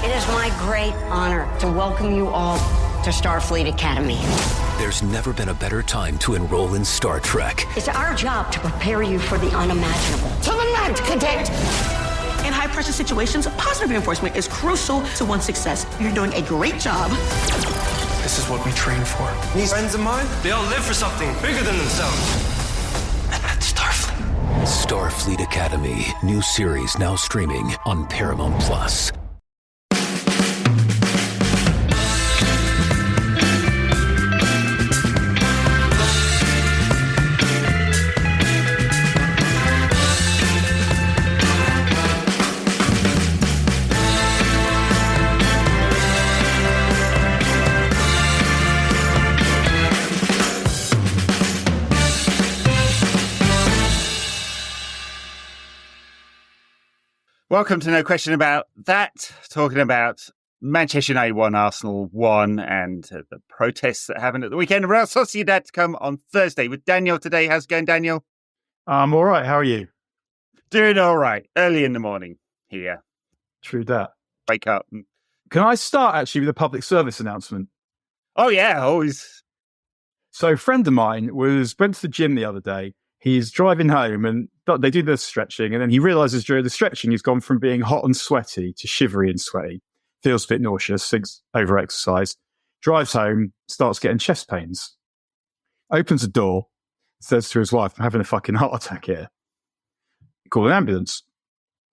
It is my great honor to welcome you all to Starfleet Academy. There's never been a better time to enroll in Star Trek. It's our job to prepare you for the unimaginable. To the land, cadet! In high-pressure situations, positive reinforcement is crucial to one's success. You're doing a great job. This is what we train for. These friends of mine, they all live for something bigger than themselves. And that's Starfleet. Starfleet Academy. New series now streaming on Paramount+. Welcome to No Question About That, talking about Manchester United 1, Arsenal 1, and the protests that happened at the weekend. Real Sociedad to come on Thursday with Daniel today. How's it going, Daniel? I'm all right. How are you? Doing all right. Early in the morning here. True that. Wake up. Can I start actually with a public service announcement? Oh, yeah, always. So a friend of mine went to the gym the other day. He's driving home and they do the stretching, and then he realizes during the stretching he's gone from being hot and sweaty to shivery and sweaty. Feels a bit nauseous, thinks over-exercised. Drives home, starts getting chest pains. Opens the door, says to his wife, I'm having a fucking heart attack here. Call an ambulance.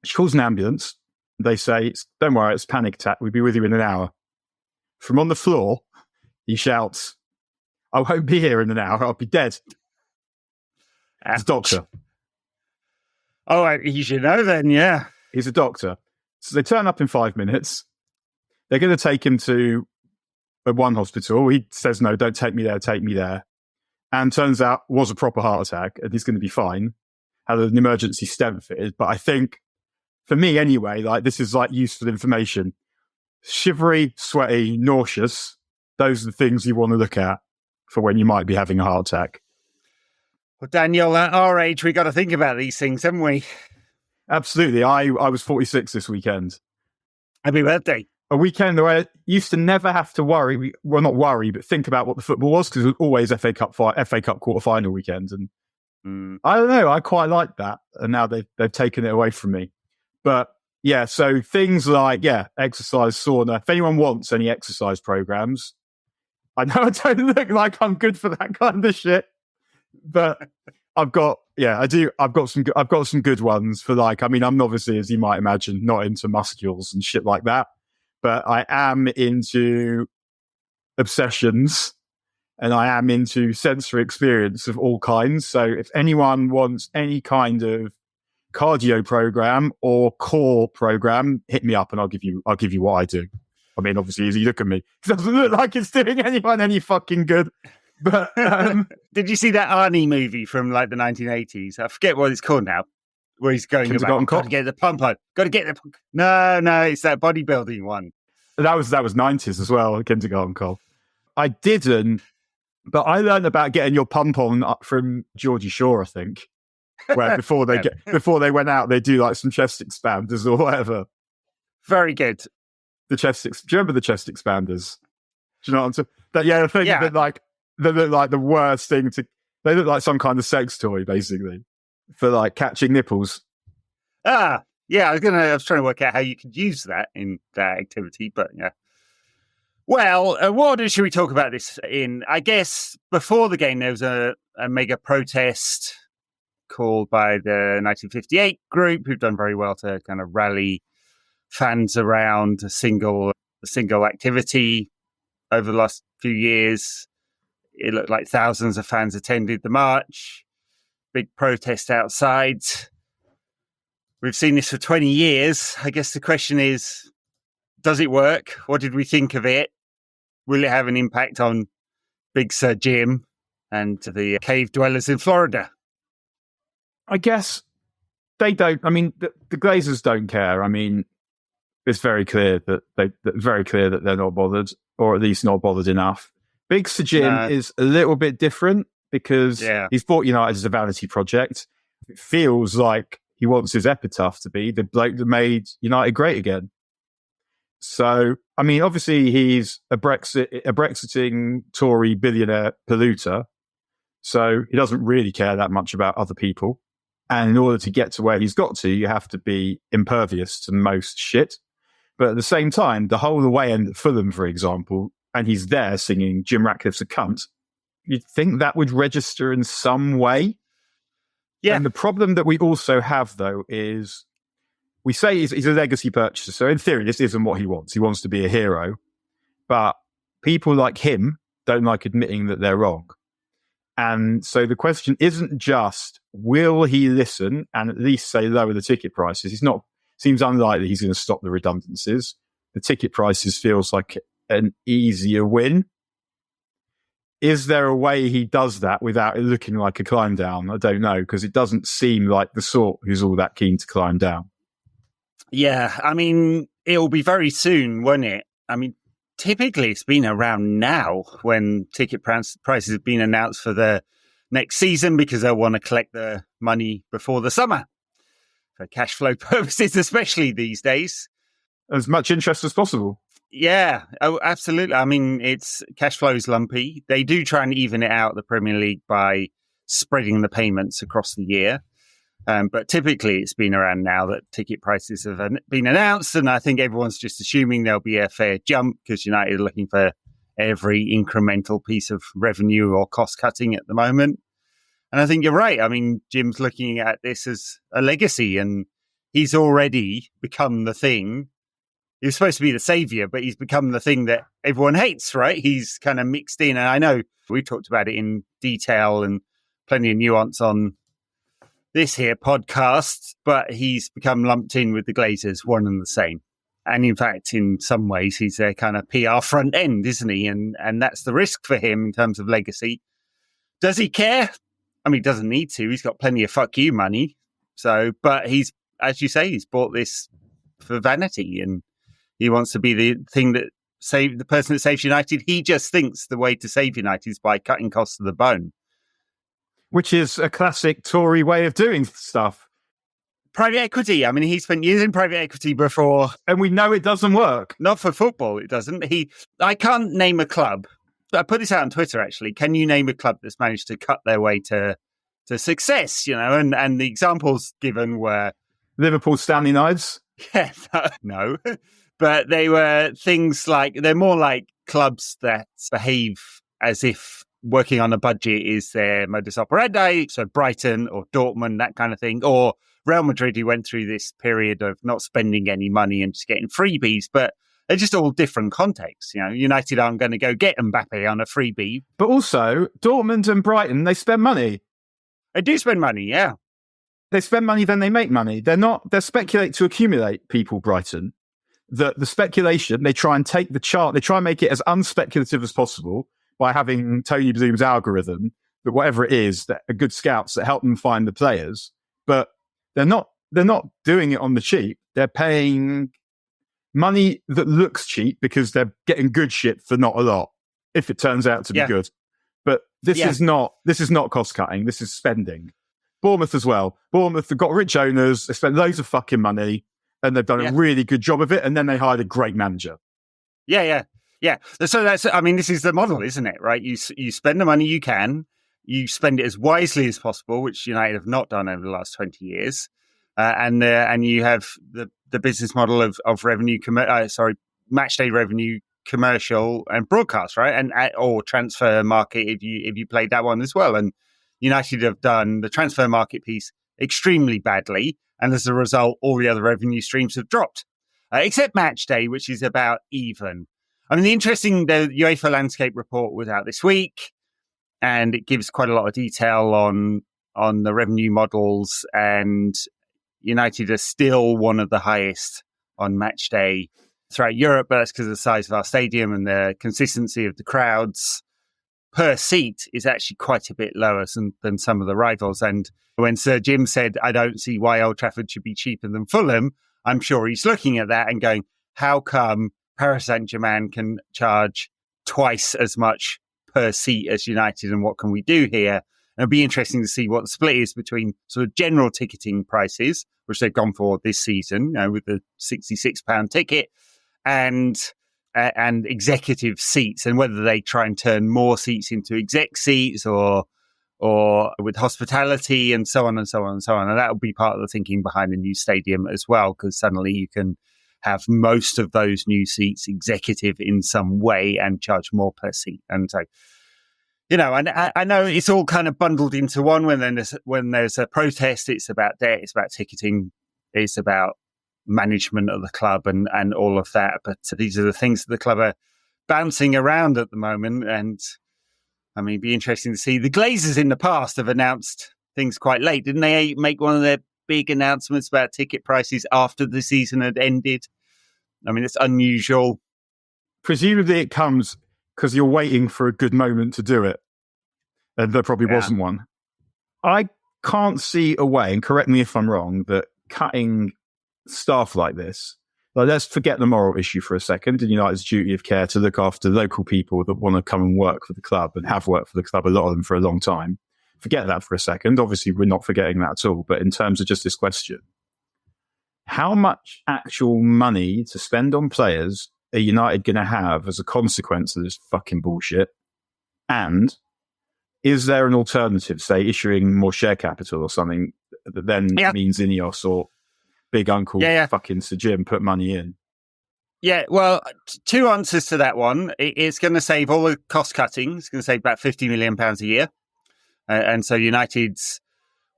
She calls an ambulance. They say, don't worry, it's a panic attack. We'll be with you in an hour. From on the floor, he shouts, I won't be here in an hour. I'll be dead. He's a doctor. Oh, you should know then, yeah. He's a doctor. So they turn up in 5 minutes. They're going to take him to one hospital. He says, no, don't take me there, take me there. And turns out it was a proper heart attack and he's going to be fine. Had an emergency stent fitted. But I think, for me anyway, like this is like useful information. Shivery, sweaty, nauseous. Those are the things you want to look at for when you might be having a heart attack. Well, Daniel, at our age, we got to think about these things, haven't we? Absolutely. I was 46 this weekend. Happy birthday. A weekend where I used to never have to worry. Well, not worry, but think about what the football was, because it was always FA Cup quarter-final weekend. And I don't know, I quite like that. And now they've taken it away from me. But yeah, so things like, exercise, sauna. If anyone wants any exercise programs, I know I don't look like I'm good for that kind of shit. But I've got some good ones for I'm obviously, as you might imagine, not into muscules and shit like that, but I am into obsessions and I am into sensory experience of all kinds. So if anyone wants any kind of cardio program or core program, hit me up and I'll give you what I do. I mean, obviously, as you look at me, it doesn't look like it's doing anyone any fucking good. But did you see that Arnie movie from like the 1980s? I forget what it's called now. Where he's going about, got to get the pump on. Got to get the no, it's that bodybuilding one. That was 90s as well. Kindergarten Cop. I didn't, but I learned about getting your pump on from Geordie Shore, I think. Where before they went out, they do like some chest expanders or whatever. Very good. Do you remember the chest expanders? Do you know what I'm saying? The thing that like. They look like the worst thing they look like some kind of sex toy, basically, for like catching nipples. I was trying to work out how you could use that in that activity, but yeah. Well, what order should we talk about this in? I guess before the game, there was a mega protest called by the 1958 group, who've done very well to kind of rally fans around a single activity over the last few years. It looked like thousands of fans attended the march. Big protest outside. We've seen this for 20 years. I guess the question is, does it work? What did we think of it? Will it have an impact on Big Sir Jim and the cave dwellers in Florida? I guess they don't. I mean, the Glazers don't care. I mean, it's very clear that they're not bothered, or at least not bothered enough. Big Sir Jim is a little bit different because he's bought United as a vanity project. It feels like he wants his epitaph to be the bloke that made United great again. So, I mean, obviously he's a Brexiting Tory billionaire polluter. So he doesn't really care that much about other people. And in order to get to where he's got to, you have to be impervious to most shit. But at the same time, the whole away end at Fulham, for example, and he's there singing Jim Ratcliffe's a cunt, you'd think that would register in some way. Yeah. And the problem that we also have, though, is we say he's a legacy purchaser. So in theory, this isn't what he wants. He wants to be a hero. But people like him don't like admitting that they're wrong. And so the question isn't just, will he listen and at least say lower the ticket prices? Seems unlikely he's going to stop the redundancies. The ticket prices feels like an easier win. Is there a way he does that without it looking like a climb down? I don't know, because it doesn't seem like the sort who's all that keen to climb down. Yeah, I mean, it'll be very soon, won't it? I mean, typically it's been around now when ticket prices have been announced for the next season because they'll want to collect the money before the summer for cash flow purposes, especially these days. As much interest as possible. Yeah, oh, absolutely. I mean, it's cash flow is lumpy. They do try and even it out, the Premier League, by spreading the payments across the year. But typically it's been around now that ticket prices have been announced, and I think everyone's just assuming there'll be a fair jump because United are looking for every incremental piece of revenue or cost cutting at the moment. And I think you're right. I mean, Jim's looking at this as a legacy, and he's already become the thing. He was supposed to be the savior, but he's become the thing that everyone hates, right? He's kind of mixed in. And I know we talked about it in detail and plenty of nuance on this here podcast, but he's become lumped in with the Glazers, one and the same. And in fact, in some ways, he's their kind of PR front end, isn't he? And that's the risk for him in terms of legacy. Does he care? I mean, he doesn't need to. He's got plenty of fuck you money. So, but he's, as you say, he's bought this for vanity, and he wants to be the thing that the person that saves United. He just thinks the way to save United is by cutting costs to the bone. Which is a classic Tory way of doing stuff. Private equity. I mean, he spent years in private equity before. And we know it doesn't work. Not for football, it doesn't. I can't name a club. I put this out on Twitter, actually. Can you name a club that's managed to cut their way to success, you know? And the examples given were... Liverpool Stanley Knives? Yeah, no. But they were things like... They're more like clubs that behave as if working on a budget is their modus operandi. So Brighton or Dortmund, that kind of thing. Or Real Madrid, who went through this period of not spending any money and just getting freebies. But they're just all different contexts. You know, United aren't going to go get Mbappe on a freebie. But also, Dortmund and Brighton, they spend money. They do spend money, yeah. They spend money, then they make money. They speculate to accumulate people, Brighton. The speculation, they try and take the chart, they try and make it as unspeculative as possible by having Tony Bloom's algorithm, that whatever it is, that are good scouts that help them find the players. But they're not doing it on the cheap. They're paying money that looks cheap because they're getting good shit for not a lot, if it turns out to be good. But this is not cost cutting. This is spending. Bournemouth as well. Bournemouth have got rich owners. They spent loads of fucking money, and they've done a really good job of it. And then they hired a great manager. Yeah. So this is the model, isn't it? Right? You spend the money you can. You spend it as wisely as possible, which United have not done over the last 20 years. And you have the business model of revenue, match day revenue, commercial and broadcast, right? And or transfer market if you played that one as well. And United have done the transfer market piece extremely badly, and as a result, all the other revenue streams have dropped, except match day, which is about even. I mean, the UEFA landscape report was out this week, and it gives quite a lot of detail on the revenue models, and United are still one of the highest on match day throughout Europe, but that's because of the size of our stadium and the consistency of the crowds. Per seat is actually quite a bit lower than some of the rivals. And when Sir Jim said, I don't see why Old Trafford should be cheaper than Fulham, I'm sure he's looking at that and going, how come Paris Saint-Germain can charge twice as much per seat as United, and what can we do here? And it'll be interesting to see what the split is between sort of general ticketing prices, which they've gone for this season, with the £66 ticket, and executive seats, and whether they try and turn more seats into exec seats or with hospitality and so on and so on and so on. And that will be part of the thinking behind the new stadium as well, because suddenly you can have most of those new seats executive in some way and charge more per seat. And so, and I know it's all kind of bundled into one. When there's a protest, it's about debt, it's about ticketing, it's about management of the club and all of that. But these are the things that the club are bouncing around at the moment. And I mean, it'd be interesting to see. The Glazers in the past have announced things quite late. Didn't they make one of their big announcements about ticket prices after the season had ended? I mean, it's unusual. Presumably it comes because you're waiting for a good moment to do it. And there probably wasn't one. I can't see a way, and correct me if I'm wrong, that cutting staff like this, let's forget the moral issue for a second, and United's duty of care to look after local people that want to come and work for the club and have worked for the club, a lot of them for a long time. Forget that for a second. Obviously, we're not forgetting that at all. But in terms of just this question, how much actual money to spend on players are United going to have as a consequence of this fucking bullshit? And is there an alternative, say, issuing more share capital or something that then means Ineos or Big Uncle fucking Sir Jim put money in? Yeah, well, two answers to that one. It's going to save all the cost cutting. It's going to save about £50 million a year. And so United's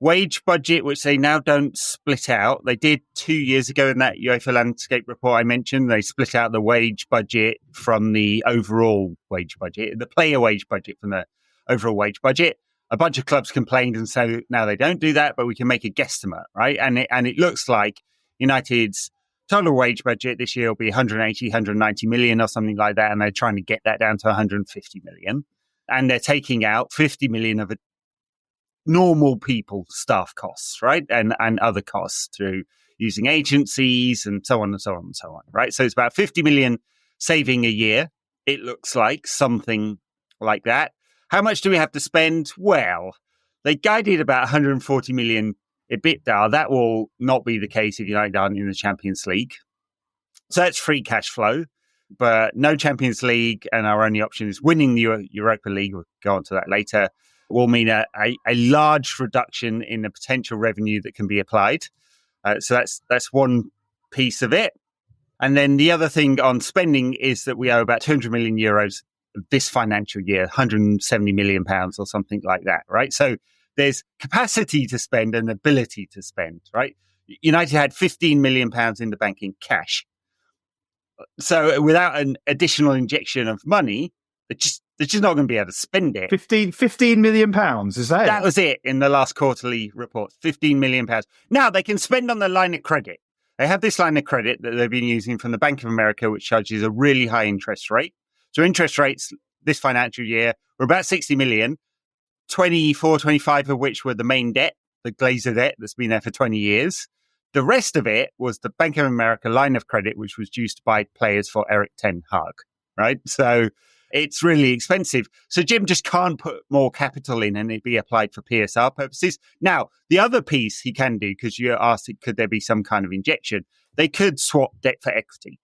wage budget, which they now don't split out. They did 2 years ago in that UEFA landscape report I mentioned. They split out the wage budget from the overall wage budget, the player wage budget from the overall wage budget. A bunch of clubs complained, and so now they don't do that, but we can make a guesstimate, right? And it looks like United's total wage budget this year will be 180, 190 million or something like that, and they're trying to get that down to 150 million. And they're taking out 50 million of normal people staff costs, right? And other costs through using agencies and so on and so on and so on, right? So it's about 50 million saving a year. It looks like something like that. How much do we have to spend? Well, they guided about 140 million EBITDA. That will not be the case if United aren't in the Champions League. So that's free cash flow, but no Champions League, and our only option is winning the Europa League. We'll go on to that later. Will mean a large reduction in the potential revenue that can be applied. So that's one piece of it. And then the other thing on spending is that we owe about 200 million euros this financial year, 170 million pounds or something like that, right? So there's capacity to spend and ability to spend, right? United had 15 million pounds in the bank in cash. So without an additional injection of money, they're just not going to be able to spend it. 15 million pounds, is that That was it in the last quarterly report, 15 million pounds. Now they can spend on the line of credit. They have this line of credit that they've been using from the Bank of America, which charges a really high interest rate. So interest rates this financial year were about 60 million, 24, 25 of which were the main debt, the Glazer debt that's been there for 20 years. The rest of it was the Bank of America line of credit, which was used to buy players for Eric Ten Hag, right? So it's really expensive. So Jim just can't put more capital in and it be applied for PSR purposes. Now, the other piece he can do, because you asked, could there be some kind of injection? They could swap debt for equity.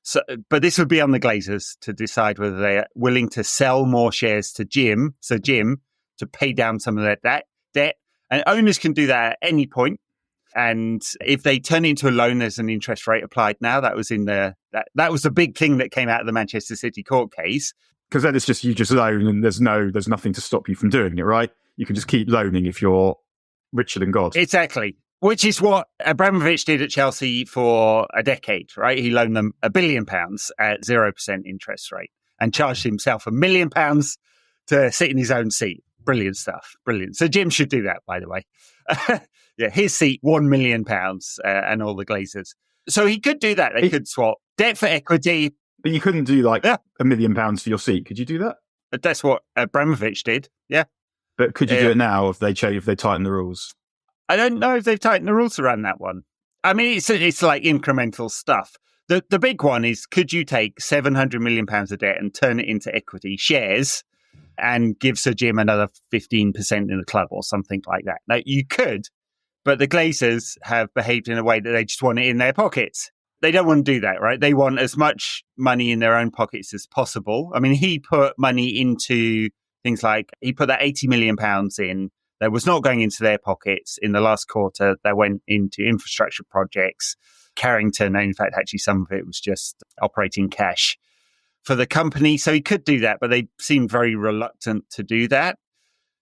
So, but this would be on the Glazers to decide whether they are willing to sell more shares to Jim, to pay down some of that debt. And owners can do that at any point. And if they turn it into a loan, there's an interest rate applied now. That was that was the big thing that came out of the Manchester City court case. Because then it's just you just loan and there's nothing to stop you from doing it, right? You can just keep loaning if you're richer than God. Exactly. Which is what Abramovich did at Chelsea for a decade, right? He loaned them £1 billion at 0% interest rate and charged himself £1 million to sit in his own seat. Brilliant stuff. Brilliant. So Jim should do that, by the way. Yeah, his seat, £1 million and all the Glazers. So he could do that. They could swap debt for equity. But you couldn't do £1 million for your seat. Could you do that? But that's what Abramovich did. Yeah. But could you do it now if they tighten the rules? I don't know if they've tightened the rules around that one. I mean, it's like incremental stuff. The big one is, could you take £700 million of debt and turn it into equity shares and give Sir Jim another 15% in the club or something like that? Now, you could, but the Glazers have behaved in a way that they just want it in their pockets. they don't want to do that, right? They want as much money in their own pockets as possible. I mean, he put money into things like, he put that £80 million in that was not going into their pockets in the last quarter. That went into infrastructure projects. Carrington, in fact, actually some of it was just operating cash for the company. So he could do that, but they seemed very reluctant to do that.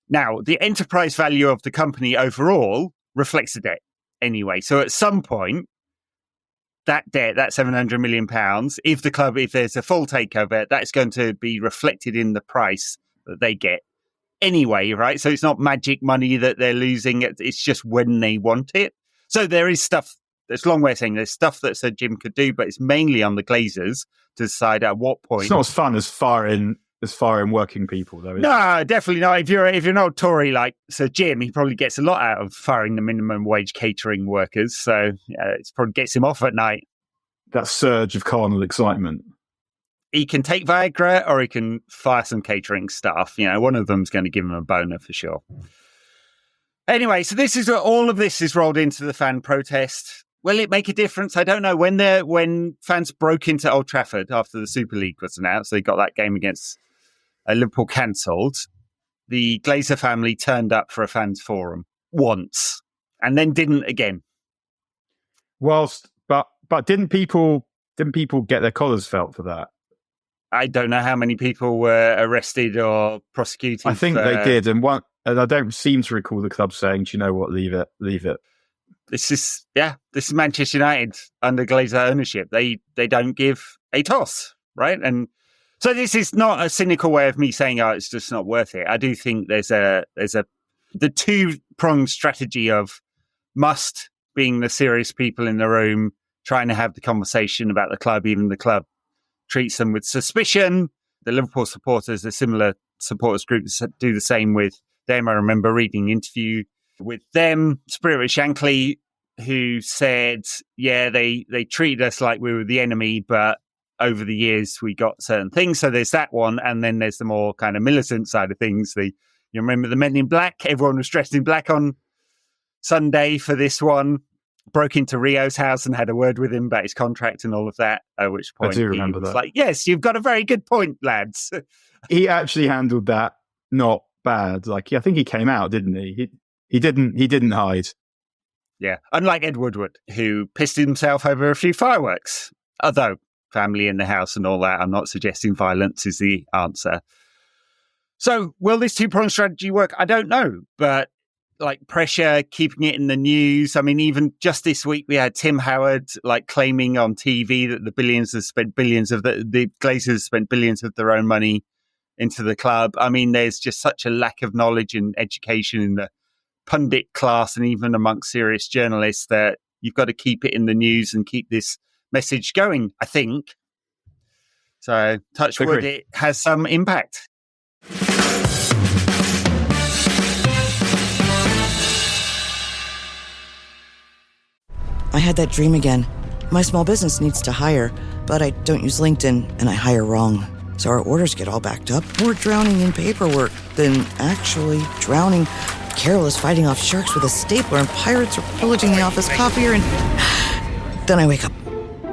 Now, the enterprise value of the company overall reflects the debt anyway. So at some point, that debt, that £700 million, if there's a full takeover, that's going to be reflected in the price that they get anyway, right? So it's not magic money that they're losing. It's just when they want it. So there is stuff, there's a long way of saying there's stuff that Sir Jim could do, but it's mainly on the Glazers to decide at what point. It's not as fun as firing working people, though. No, definitely not. If you're an old Tory like Sir Jim, he probably gets a lot out of firing the minimum wage catering workers. So it probably gets him off at night. That surge of carnal excitement. He can take Viagra or he can fire some catering staff. One of them's going to give him a boner for sure. Anyway, so all of this is rolled into the fan protest. Will it make a difference? I don't know. When fans broke into Old Trafford after the Super League was announced, they got that game against Liverpool cancelled. The Glazer family turned up for a fans forum once and then didn't again. But didn't people get their collars felt for that? I don't know how many people were arrested or prosecuted. I think they did, and I don't seem to recall the club saying, "Do you know what? Leave it." This is Manchester United under Glazer ownership. They don't give a toss, right? And so this is not a cynical way of me saying, "Oh, it's just not worth it." I do think there's the two-pronged strategy of Must being the serious people in the room, trying to have the conversation about the club, even the club treats them with suspicion. The Liverpool supporters, a similar supporters group, do the same with them. I remember reading an interview with them, Spirit Shankly, who said, they treated us like we were the enemy, but over the years we got certain things. So there's that one. And then there's the more kind of militant side of things. You remember the Men in Black? Everyone was dressed in black on Sunday for this one. Broke into Rio's house and had a word with him about his contract and all of that, at which point I do remember that. Like, yes, you've got a very good point, lads. He actually handled that not bad. I think he came out, didn't he? He didn't hide. Yeah, unlike Ed Woodward, who pissed himself over a few fireworks. Although family in the house and all that, I'm not suggesting violence is the answer. So will this two-pronged strategy work? I don't know, but pressure, keeping it in the news. I mean, even just this week, we had Tim Howard claiming on TV that the Glazers spent billions of their own money into the club. I mean, there's just such a lack of knowledge and education in the pundit class and even amongst serious journalists that you've got to keep it in the news and keep this message going, I think. So touch wood, it has some impact. I had that dream again. My small business needs to hire, but I don't use LinkedIn, and I hire wrong. So our orders get all backed up. We're drowning in paperwork, then actually drowning. Carol is fighting off sharks with a stapler, and pirates are pillaging the office copier, and then I wake up.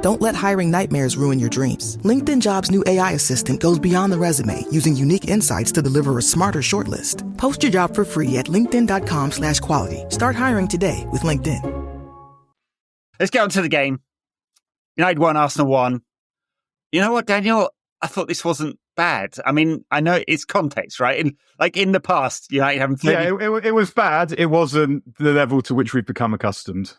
Don't let hiring nightmares ruin your dreams. LinkedIn Jobs' new AI assistant goes beyond the resume, using unique insights to deliver a smarter shortlist. Post your job for free at linkedin.com/quality. Start hiring today with LinkedIn. Let's get on to the game. United won, Arsenal won. You know what, Daniel? I thought this wasn't bad. I mean, I know it's context, right? In the past, United haven't... it was bad. It wasn't the level to which we've become accustomed.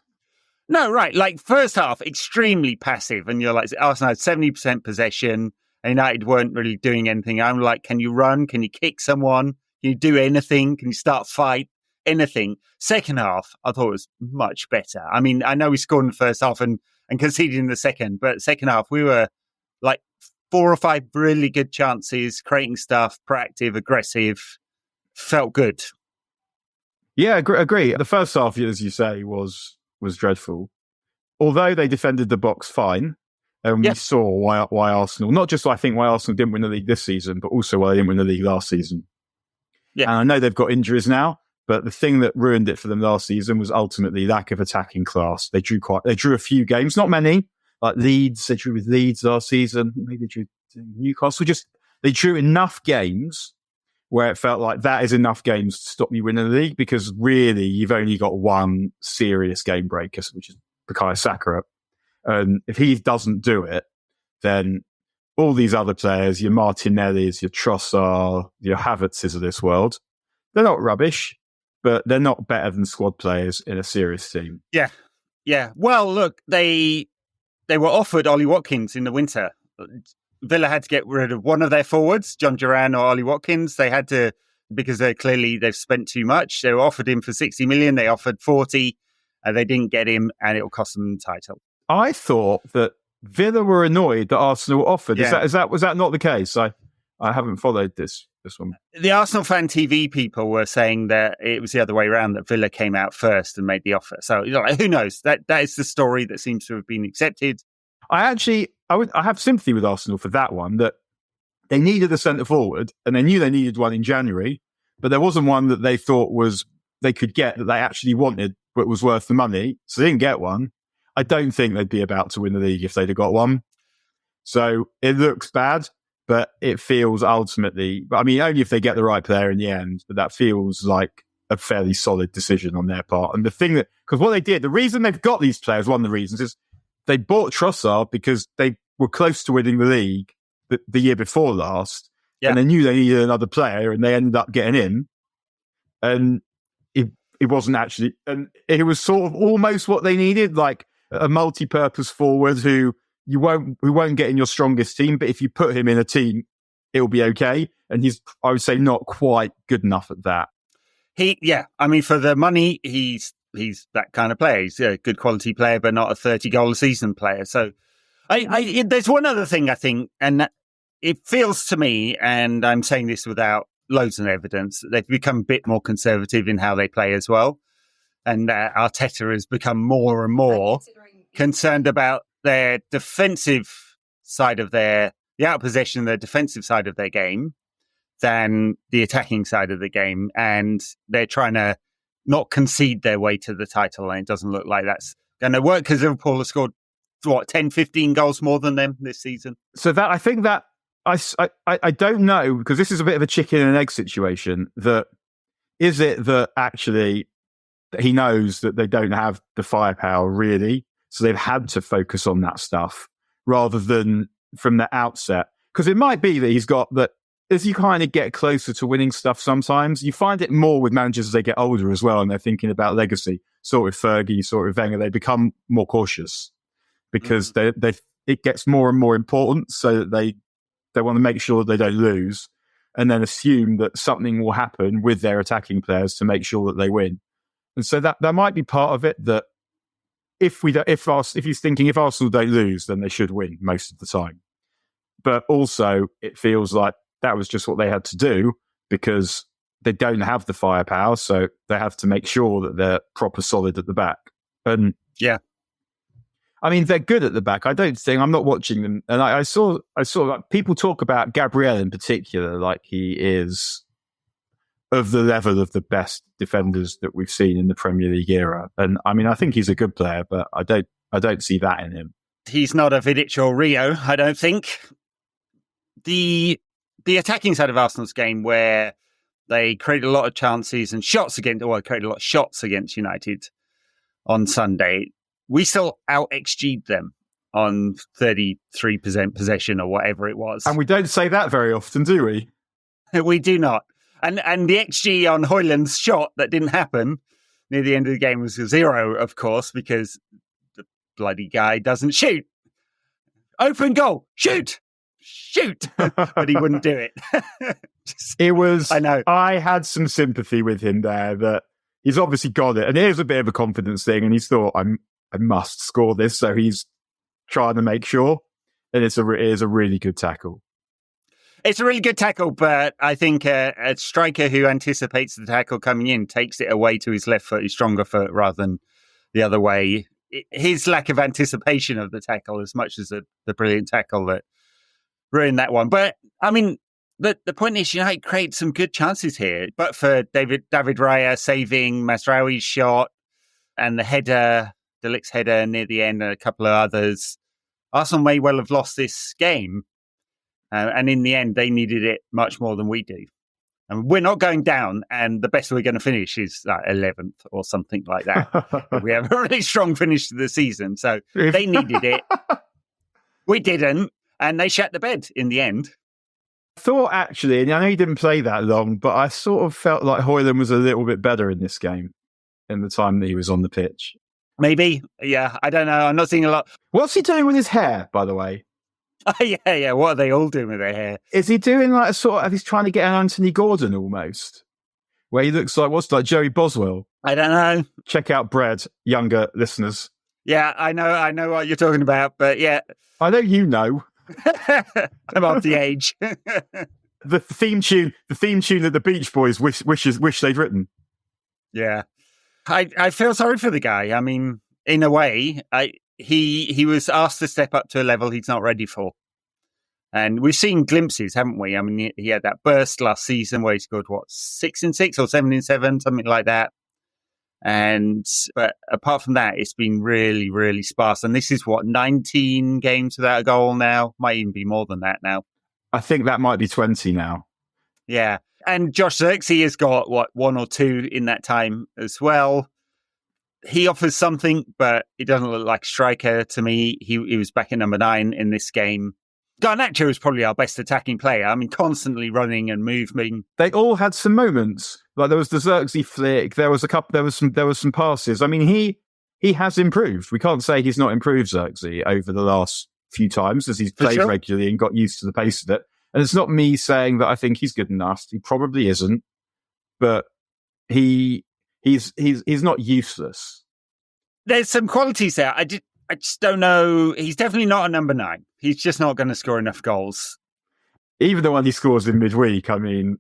No, right. First half, extremely passive. And you're Arsenal had 70% possession. And United weren't really doing anything. I'm like, can you run? Can you kick someone? Can you do anything? Can you start a fight? Anything. Second half, I thought it was much better. I mean, I know we scored in the first half and conceded in the second, but second half, we were 4 or 5 really good chances, creating stuff, proactive, aggressive, felt good. Yeah, agree. The first half, as you say, was dreadful. Although they defended the box fine, and we saw why Arsenal, not just why Arsenal didn't win the league this season, but also why they didn't win the league last season. Yeah. And I know they've got injuries now, but the thing that ruined it for them last season was ultimately lack of attacking class. They drew a few games, not many, like Leeds. They drew with Leeds last season. Maybe they drew Newcastle. They drew enough games where it felt like that is enough games to stop you winning the league, because really you've only got one serious game breaker, which is Bukayo Saka. And if he doesn't do it, then all these other players, your Martinellis, your Trossard, your Havertzes of this world, they're not rubbish, but they're not better than squad players in a serious team. Yeah. Yeah. Well, look, they were offered Ollie Watkins in the winter. Villa had to get rid of one of their forwards, John Duran or Ollie Watkins. They had to, because they've spent too much. They were offered him for 60 million. They offered 40. They didn't get him, and it'll cost them the title. I thought that Villa were annoyed that Arsenal offered. Yeah. Was that not the case? I haven't followed this one. The Arsenal fan TV people were saying that it was the other way around, that Villa came out first and made the offer. So who knows? That is the story that seems to have been accepted. I have sympathy with Arsenal for that one, that they needed a centre forward and they knew they needed one in January, but there wasn't one that they thought they could get that they actually wanted, but was worth the money. So they didn't get one. I don't think they'd be about to win the league if they'd have got one. So it looks bad, but it feels ultimately, only if they get the right player in the end, but that feels like a fairly solid decision on their part. And because what they did, the reason they've got these players, one of the reasons is they bought Trossard because they were close to winning the league the year before last. Yeah. And they knew they needed another player, and they ended up getting him. And it wasn't actually, and it was sort of almost what they needed, like a multi-purpose forward who won't get in your strongest team, but if you put him in a team, it'll be okay. And he's, I would say, not quite good enough at that. For the money, he's that kind of player. He's a good quality player, but not a 30-goal a season player. So there's one other thing I think, and it feels to me, and I'm saying this without loads of evidence, that they've become a bit more conservative in how they play as well. And Arteta has become more and more concerned about their defensive side of the out possession, the defensive side of their game, than the attacking side of the game. And they're trying to not concede their way to the title. And it doesn't look like that's going to work, because Liverpool have scored, 10, 15 goals more than them this season. So that, I think that, I don't know, because this is a bit of a chicken and egg situation. Is it that actually he knows that they don't have the firepower really, so they've had to focus on that stuff rather than from the outset? Because it might be that he's got that. As you kind of get closer to winning stuff, sometimes you find it more with managers as they get older as well, and they're thinking about legacy. Sort of Fergie, sort of Wenger, they become more cautious because it gets more and more important, so that they want to make sure that they don't lose, and then assume that something will happen with their attacking players to make sure that they win. And so that might be part of it. That if he's thinking if Arsenal don't lose, then they should win most of the time. But also, it feels like that was just what they had to do because they don't have the firepower, so they have to make sure that they're proper solid at the back. And yeah, they're good at the back. I'm not watching them, and I saw like, people talk about Gabriel in particular, like he is of the level of the best defenders that we've seen in the Premier League era. And I think he's a good player, but I don't see that in him. He's not a Vidic or Rio, I don't think. The attacking side of Arsenal's game, where they created a lot of chances and created a lot of shots against United on Sunday, we still out XG'd them on 33% possession or whatever it was. And we don't say that very often, do we? We do not. And the XG on Højlund's shot that didn't happen near the end of the game was 0, of course, because the bloody guy doesn't shoot. Open goal, shoot, but he wouldn't do it. It was. I know. I had some sympathy with him there. That he's obviously got it, and it is a bit of a confidence thing. And he's thought, I must score this, so he's trying to make sure. And it is a really good tackle. It's a really good tackle, but I think a striker who anticipates the tackle coming in takes it away to his left foot, his stronger foot, rather than the other way. His lack of anticipation of the tackle, as much as the brilliant tackle that ruined that one. But the point is, United create some good chances here. But for David Raya saving Mazraoui's shot and the header, De Ligt's header near the end, and a couple of others, Arsenal may well have lost this game. And in the end, they needed it much more than we do. And we're not going down, and the best we're going to finish is 11th or something like that. We have a really strong finish to the season, so they needed it. We didn't, and they shat the bed in the end. I thought, actually, and I know he didn't play that long, but I sort of felt like Højlund was a little bit better in this game in the time that he was on the pitch. Maybe, yeah, I don't know. I'm not seeing a lot. What's he doing with his hair, by the way? Yeah. What are they all doing with their hair? Is he doing like a sort of, he's trying to get an Anthony Gordon almost, where he looks like Joey Boswell? I don't know. Check out Bread, younger listeners. Yeah, I know what you're talking about, but yeah. I know you know. I'm of the age. The theme tune that the Beach Boys wish they'd written. Yeah. I feel sorry for the guy. I mean, in a way, he was asked to step up to a level he's not ready for. And we've seen glimpses, haven't we? I mean, he had that burst last season where he scored, 6 in 6 or 7 in 7, something like that. But apart from that, it's been really, really sparse. And this is 19 games without a goal now. Might even be more than that now. I think that might be 20 now. Yeah. And Josh Zirkzee has got, 1 or 2 in that time as well. He offers something, but it doesn't look like a striker to me. He was back at number 9 in this game. Garnacho is probably our best attacking player. I mean, constantly running and moving. They all had some moments. Like there was the Zirkzee flick. There was some passes. I mean, he has improved. We can't say he's not improved, Zirkzee, over the last few times as he's played regularly and got used to the pace of it. And it's not me saying that I think he's good enough. He probably isn't, but he's not useless. There's some qualities there. I just don't know. He's definitely not a number 9. He's just not going to score enough goals. Even the one he scores in midweek, I mean,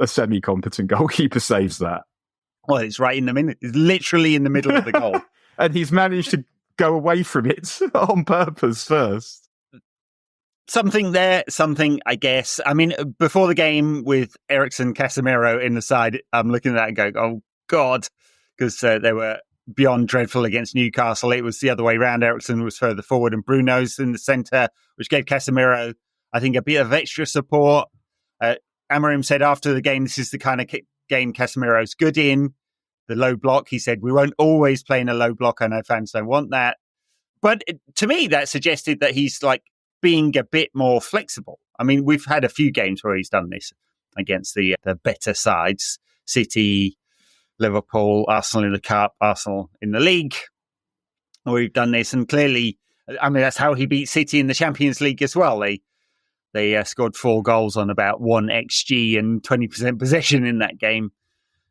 a semi-competent goalkeeper saves that. Well, it's right in the middle. It's literally in the middle of the goal. And he's managed to go away from it on purpose first. Something, I guess. I mean, before the game with Eriksen, Casemiro in the side, I'm looking at that and going, oh, God, because they were beyond dreadful against Newcastle. It was the other way around. Eriksen was further forward and Bruno's in the centre, which gave Casemiro, I think, a bit of extra support. Amorim said after the game, this is the kind of game Casemiro's good in. The low block, he said, we won't always play in a low block. I know fans don't want that. But to me, that suggested that he's like being a bit more flexible. I mean, we've had a few games where he's done this against the better sides, City, Liverpool, Arsenal in the Cup, Arsenal in the League. We've done this, and clearly, I mean, that's how he beat City in the Champions League as well. They scored 4 goals on about 1 XG and 20% possession in that game.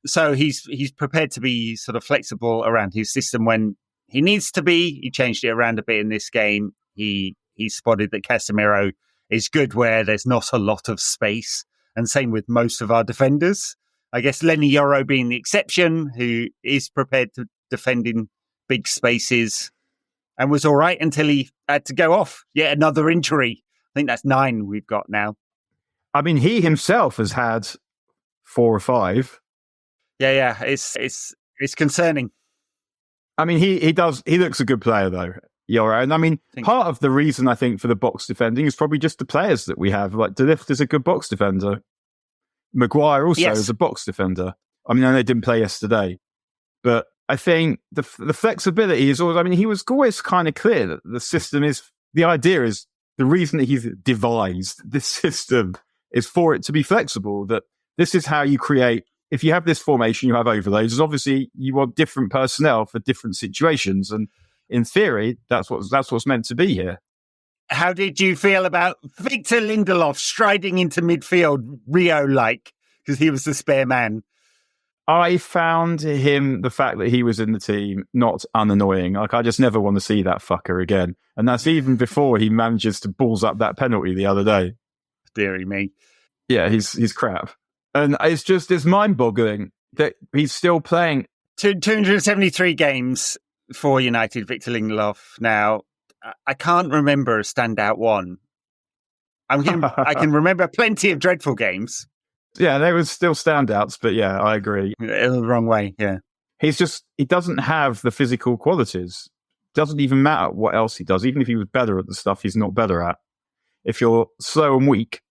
So he's prepared to be sort of flexible around his system when he needs to be. He changed it around a bit in this game. He spotted that Casemiro is good where there's not a lot of space, and same with most of our defenders. I guess Lenny Yoro being the exception, who is prepared to defend in big spaces and was all right until he had to go off. Yet another injury. I think that's 9 we've got now. I mean, he himself has had 4 or 5. Yeah, it's concerning. I mean, he looks a good player though, Yoro. And I mean, part of the reason I think for the box defending is probably just the players that we have. Like De Ligt is a good box defender. Maguire also is a box defender. I mean, I know they didn't play yesterday, but I think the flexibility is always, I mean, he was always kind of clear that the idea is the reason that he's devised this system is for it to be flexible, that this is how you create, if you have this formation, you have overloads, and obviously you want different personnel for different situations. And in theory, that's what's meant to be here. How did you feel about Victor Lindelof striding into midfield, Rio-like, because he was the spare man? I found the fact that he was in the team, not unannoying. Like, I just never want to see that fucker again. And that's even before he manages to balls up that penalty the other day. Deary me. Yeah, he's crap. And it's mind-boggling that he's still playing. 273 games for United, Victor Lindelof. Now, I can't remember a standout one. I can remember plenty of dreadful games. Yeah, there was still standouts, but yeah, I agree. The wrong way, yeah. He doesn't have the physical qualities. doesn't even matter what else he does. Even if he was better at the stuff he's not better at. If you're slow and weak,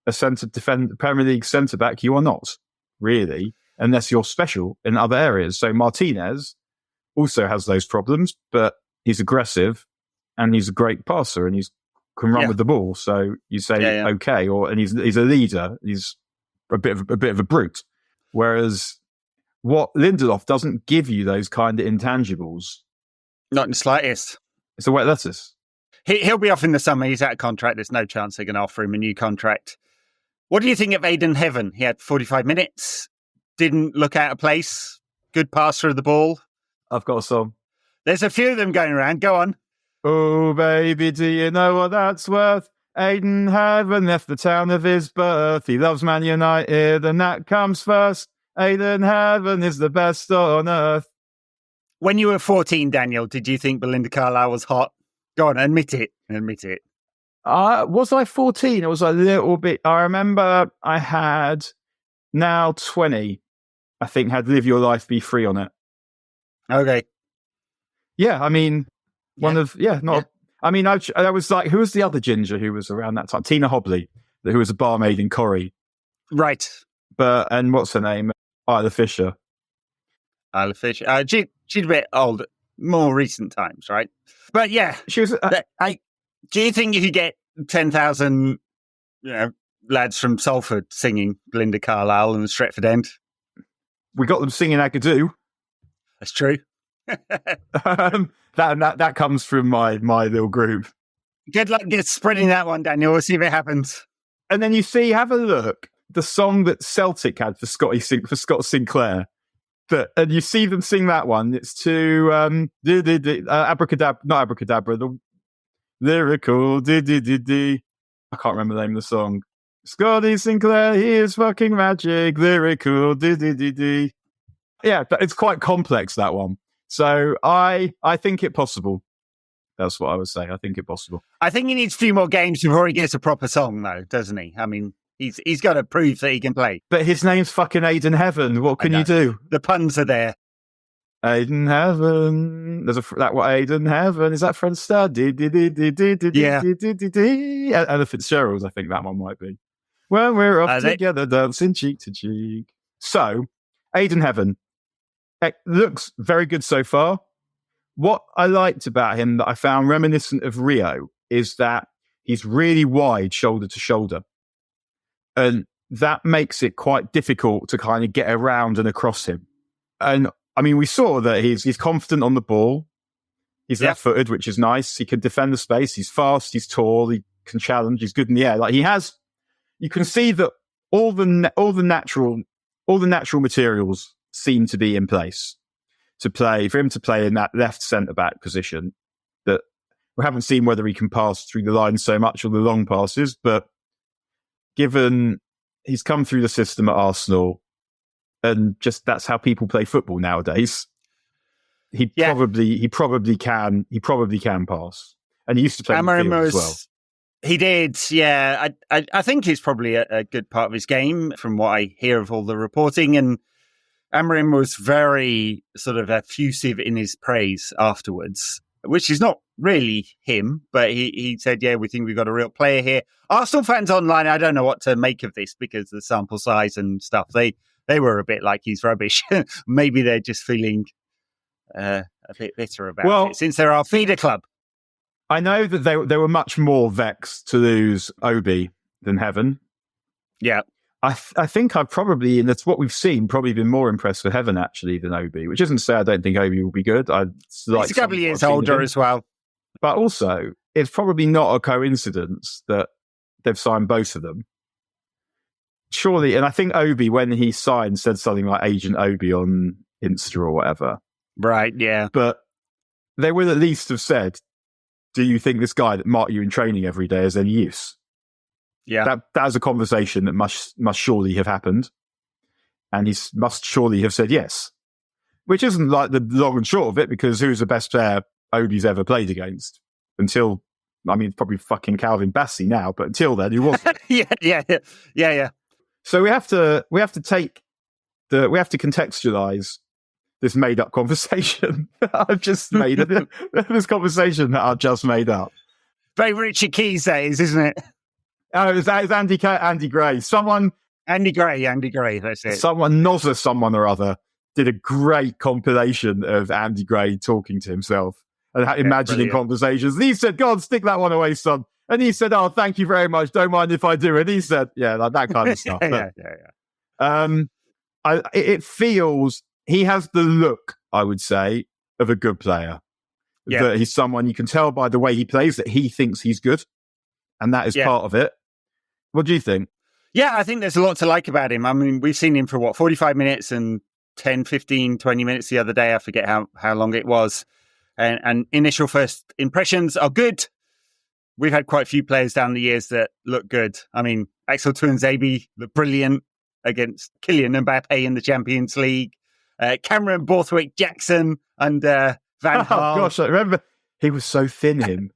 a Premier League centre back, you are not really, unless you're special in other areas. So Martinez also has those problems, but he's aggressive and he's a great passer and he can run with the ball. So you say okay, and he's a leader. He's a bit of a brute. Whereas what Lindelof doesn't give you those kind of intangibles. Not in the slightest. It's a wet lettuce. He'll be off in the summer. He's out of contract. There's no chance they're going to offer him a new contract. What do you think of Ayden Heaven? He had 45 minutes. Didn't look out of place. Good passer of the ball. I've got a song. There's a few of them going around. Go on. Oh, baby, do you know what that's worth? Ayden Heaven left the town of his birth. He loves Man United, and that comes first. Ayden Heaven is the best on earth. When you were 14, Daniel, did you think Belinda Carlisle was hot? Go on, admit it. Admit it. Was I 14? It was a little bit. I remember I had Now 20, I think, had Live Your Life, Be Free on it. Okay. Yeah, I mean, I mean, I was like, who was the other ginger who was around that time? Tina Hobley, who was a barmaid in Corrie. Right. And what's her name? Isla Fisher. Isla Fisher. She's a bit old, more recent times, right? But yeah, she was. Do you think if you get 10,000, lads from Salford singing Belinda Carlisle and the Stretford End? We got them singing Agadoo. That's true. That comes from my little group. Good luck spreading that one, Daniel. We'll see if it happens. And then you see, have a look, the song that Celtic had for Scott Sinclair. And you see them sing that one. It's to Abracadabra, not Abracadabra, the lyrical I can't remember the name of the song. Scotty Sinclair, he is fucking magic, lyrical Yeah, it's quite complex, that one. So I think it possible. That's what I would say. I think it possible. I think he needs a few more games before he gets a proper song, though, doesn't he? I mean, he's got to prove that he can play. But his name's fucking Ayden Heaven. What can you do? The puns are there. Ayden Heaven. There's that what Ayden Heaven. Is that Fred Astaire? Yeah. Ella Fitzgerald's, I think that one might be. When we're off together, dancing cheek to cheek. So, Ayden Heaven. It looks very good so far. What I liked about him that I found reminiscent of Rio is that he's really wide shoulder to shoulder. And that makes it quite difficult to kind of get around and across him. And I mean, we saw that he's confident on the ball. He's left-footed, which is nice. He can defend the space. He's fast. He's tall. He can challenge. He's good in the air. Like you can see that all the natural materials seem to be in place for him to play in that left centre-back position. That we haven't seen whether he can pass through the line so much or the long passes, but given he's come through the system at Arsenal, and just that's how people play football nowadays, he probably can pass. And he used to play in the field as well. He did, yeah. I think it's probably a good part of his game from what I hear of all the reporting. And Amorim was very sort of effusive in his praise afterwards, which is not really him, but he said, yeah, we think we've got a real player here. Arsenal fans online, I don't know what to make of this because the sample size and stuff, they were a bit like he's rubbish. Maybe they're just feeling a bit bitter about it since they're our feeder club. I know that they were much more vexed to lose Obi than Heaven. Yeah. I think I've probably, and that's what we've seen, probably been more impressed with Heaven actually than Obi, which isn't to say I don't think Obi will be good. He's a couple of years older as well. But also, it's probably not a coincidence that they've signed both of them. Surely, and I think Obi, when he signed, said something like Agent Obi on Insta or whatever. Right, yeah. But they will at least have said, do you think this guy that marked you in training every day has any use? Yeah. That is a conversation that must surely have happened. And he must surely have said yes. Which isn't like the long and short of it, because who's the best player Obi's ever played against? Until, I mean, probably fucking Calvin Bassey now, but until then, he wasn't. Yeah. So we have to contextualize this made up conversation that I've just made. This conversation that I've just made up. Very Richard Keys, that is, isn't it? Oh, it's Andy Gray. Andy Gray, that's it. Someone or other did a great compilation of Andy Gray talking to himself and imagining conversations. And he said, "God, stick that one away, son." And he said, "Oh, thank you very much. Don't mind if I do." And he said, "Yeah, like that kind of stuff." It feels he has the look, I would say, of a good player. Yeah. That he's someone you can tell by the way he plays that he thinks he's good, and that is part of it. What do you think? Yeah, I think there's a lot to like about him. I mean, we've seen him for 45 minutes and 10, 15, 20 minutes the other day. I forget how long it was. And initial first impressions are good. We've had quite a few players down the years that look good. I mean, Axel Tuanzebe looked brilliant against Kylian Mbappe in the Champions League. Cameron Borthwick-Jackson and Van Gaal. Oh, gosh, I remember he was so thin, him.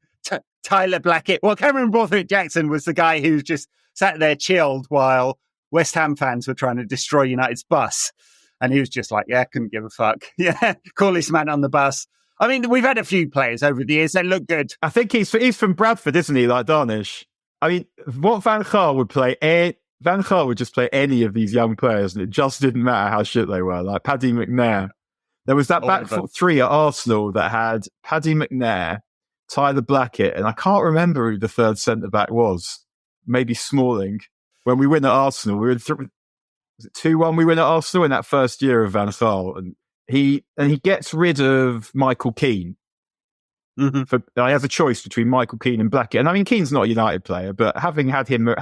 Tyler Blackett. Well, Cameron Borthwick-Jackson was the guy who just sat there chilled while West Ham fans were trying to destroy United's bus. And he was just like, yeah, couldn't give a fuck. Yeah, call this man on the bus. I mean, we've had a few players over the years that look good. I think he's from Bradford, isn't he, like Darnish? I mean, what Van Gaal would play, Van Gaal would just play any of these young players, and it just didn't matter how shit they were. Like Paddy McNair. There was that back three at Arsenal that had Paddy McNair, Tyler Blackett, and I can't remember who the third centre-back was. Maybe Smalling. When we win at Arsenal, we were was it 2-1 we win at Arsenal in that first year of Van Gaal, and he gets rid of Michael Keane. Mm-hmm. He has a choice between Michael Keane and Blackett, and I mean Keane's not a United player, but having had him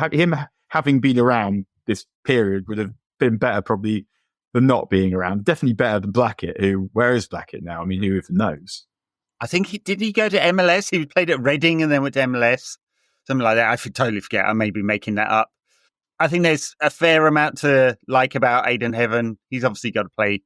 having been around this period would have been better probably than not being around. Definitely better than Blackett. Where is Blackett now? I mean, who even knows? I think did he go to MLS? He played at Reading and then went to MLS, something like that. I totally forget. I may be making that up. I think there's a fair amount to like about Ayden Heaven. He's obviously got to play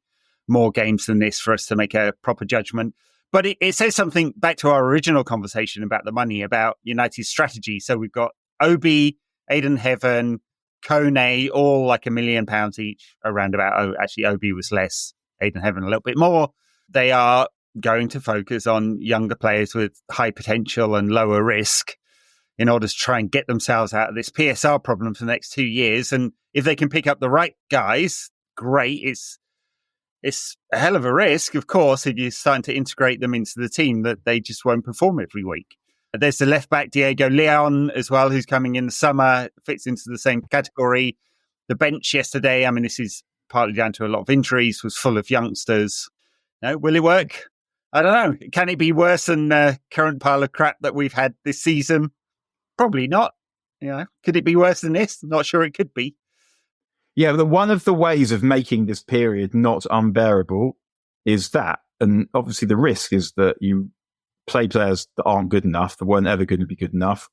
more games than this for us to make a proper judgment. But it says something back to our original conversation about the money, about United's strategy. So we've got Obi, Ayden Heaven, Kone, all like £1 million each around about. Actually, Obi was less, Ayden Heaven a little bit more. They are going to focus on younger players with high potential and lower risk in order to try and get themselves out of this PSR problem for the next 2 years. And if they can pick up the right guys, great. It's a hell of a risk, of course, if you're starting to integrate them into the team, that they just won't perform every week. There's the left back, Diego Leon, as well, who's coming in the summer, fits into the same category. The bench yesterday, I mean, this is partly down to a lot of injuries, was full of youngsters. No, will it work? I don't know. Can it be worse than the current pile of crap that we've had this season? Probably not. Could it be worse than this? Not sure it could be. Yeah, one of the ways of making this period not unbearable is that. And obviously the risk is that you play players that aren't good enough, that weren't ever going to be good enough,